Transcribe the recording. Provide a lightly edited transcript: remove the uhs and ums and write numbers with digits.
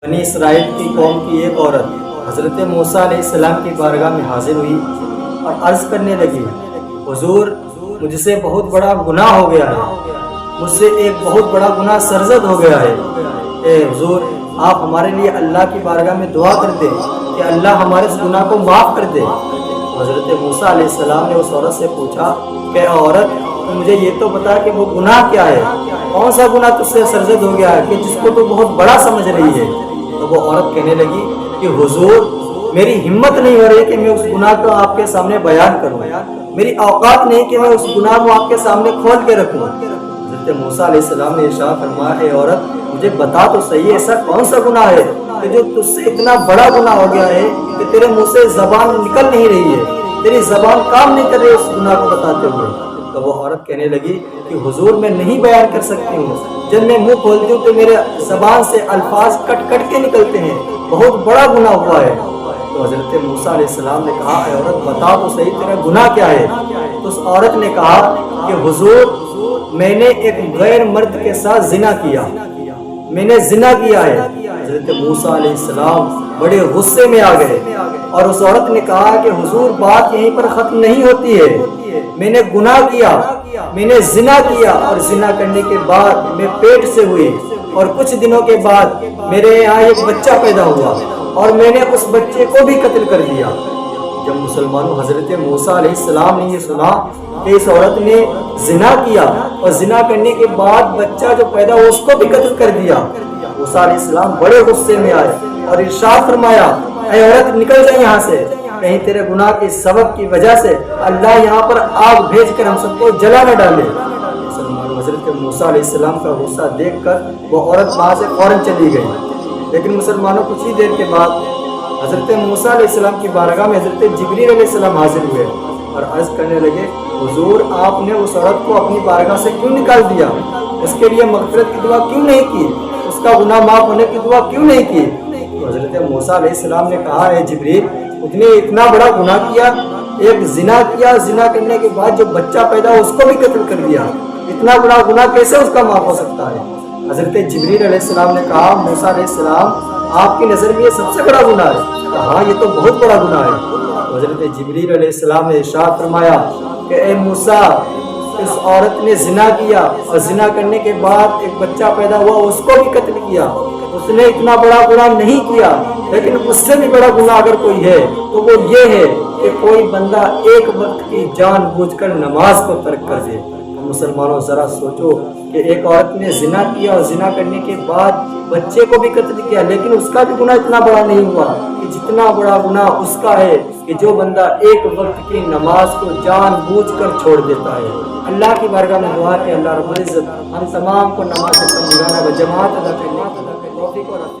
بنی اسرائیل کی قوم کی ایک عورت حضرت موسیٰ علیہ السلام کی بارگاہ میں حاضر ہوئی اور عرض کرنے لگی، حضور مجھ سے بہت بڑا گناہ ہو گیا ہے، مجھ سے ایک بہت بڑا گناہ سرزد ہو گیا ہے۔ اے حضور آپ ہمارے لیے اللہ کی بارگاہ میں دعا کر دیں کہ اللہ ہمارے اس گناہ کو معاف کر دے۔ حضرت موسیٰ علیہ السلام نے اس عورت سے پوچھا کہ عورت مجھے یہ تو بتا کہ وہ گناہ کیا ہے، کون سا گناہ تجھ سے سرزد ہو گیا ہے کہ جس کو تو بہت بڑا سمجھ رہی ہے۔ تو وہ عورت کہنے لگی کہ حضور میری ہمت نہیں ہو رہی کہ میں اس گناہ کو آپ کے سامنے بیان کروں، میری اوقات نہیں کہ میں اس گناہ کو آپ کے سامنے کھول کے رکھوں۔ حضرت موسیٰ علیہ السلام نے ارشاد فرمایا، اے عورت مجھے بتا تو صحیح ایسا کون سا گناہ ہے کہ جو تجھ سے اتنا بڑا گناہ ہو گیا ہے کہ تیرے منہ سے زبان نکل نہیں رہی ہے، تیری زبان کام نہیں کر رہی اس گناہ کو بتاتے ہوئے۔ تو وہ عورت کہنے لگی کہ حضور میں نہیں بیان کر سکتی ہوں، جب میں منہ کھولتی ہوں تو میرے زبان سے الفاظ کٹ کٹ کے نکلتے ہیں، بہت بڑا گناہ ہوا ہے۔ تو حضرت موسیٰ علیہ السلام نے کہا، اے عورت بتا تو صحیح تیرا گناہ کیا ہے۔ تو اس عورت نے کہا کہ حضور میں نے ایک غیر مرد کے ساتھ زنا کیا، میں نے زنا کیا ہے۔ حضرت موسیٰ علیہ السلام بڑے غصے میں آ گئے اور اس عورت نے کہا کہ حضور بات یہیں پر ختم نہیں ہوتی ہے، میں نے گناہ کیا، میں نے زنا کیا اور زنا کرنے کے بعد میں پیٹ سے ہوئی اور کچھ دنوں کے بعد میرے یہاں ایک بچہ پیدا ہوا اور میں نے اس بچے کو بھی قتل کر دیا۔ جب مسلمانوں حضرت موسیٰ علیہ السلام نے یہ سنا کہ اس عورت نے زنا کیا اور زنا کرنے کے بعد بچہ جو پیدا ہوا اس کو بھی قتل کر دیا، موسیٰ علیہ السلام بڑے غصے میں آئے اور ارشاد فرمایا، اے عورت نکل جائے یہاں سے، کہیں تیرے گناہ کے سبب کی وجہ سے اللہ یہاں پر آگ بھیج کر ہم سب کو جلا نہ ڈالے۔ حضرت موسیٰ علیہ السلام کا غصہ دیکھ کر وہ عورت وہاں سے فوراً چلی گئی۔ لیکن مسلمانوں کچھ ہی دیر کے بعد حضرت موسیٰ علیہ السلام کی بارگاہ میں حضرت جبریل علیہ السلام حاضر ہوئے اور عرض کرنے لگے، حضور آپ نے اس عورت کو اپنی بارگاہ سے کیوں نکال دیا، اس کے لیے مغفرت کی دعا کیوں نہیں کی، اس کا گناہ معاف ہونے کی دعا کیوں نہیں کی؟ تو حضرت موسیٰ علیہ السلام نے کہا، اے جبریل اس نے اتنا بڑا گناہ کیا، ایک زنا کیا، زنا کرنے کے بعد جو بچہ پیدا ہو اس کو بھی قتل کر دیا، اتنا بڑا گناہ کیسے اس کا معاف ہو سکتا ہے؟ حضرت جبریل علیہ السلام نے کہا، موسیٰ علیہ السلام آپ کی نظر میں یہ سب سے بڑا گناہ ہے؟ کہا یہ تو بہت بڑا گناہ ہے۔ حضرت جبریل علیہ السلام نے ارشاد فرمایا کہ اے موسیٰ اس عورت نے زنا کیا اور زنا کرنے کے بعد ایک بچہ پیدا ہوا اس کو بھی قتل کیا، اس نے اتنا بڑا گناہ نہیں کیا، لیکن اس سے بھی بڑا گناہ اگر کوئی ہے تو وہ یہ ہے کہ کوئی بندہ ایک وقت کی جان بوجھ کر نماز کو ترک کر دے۔ مسلمانوں ذرا سوچو کہ ایک عورت نے زنا کیا اور زنا کرنے کے بعد بچے کو بھی قتل کیا، لیکن اس کا بھی گناہ اتنا بڑا نہیں ہوا کہ جتنا بڑا گناہ اس کا ہے کہ جو بندہ ایک وقت کی نماز کو جان بوجھ کر چھوڑ دیتا ہے۔ اللہ کی بارگاہ میں دعا کہ اللہ رب العزت ہم تمام کو نماز پڑھنے و جماعت ادا کرنے کی توفیق عطا فرمائے۔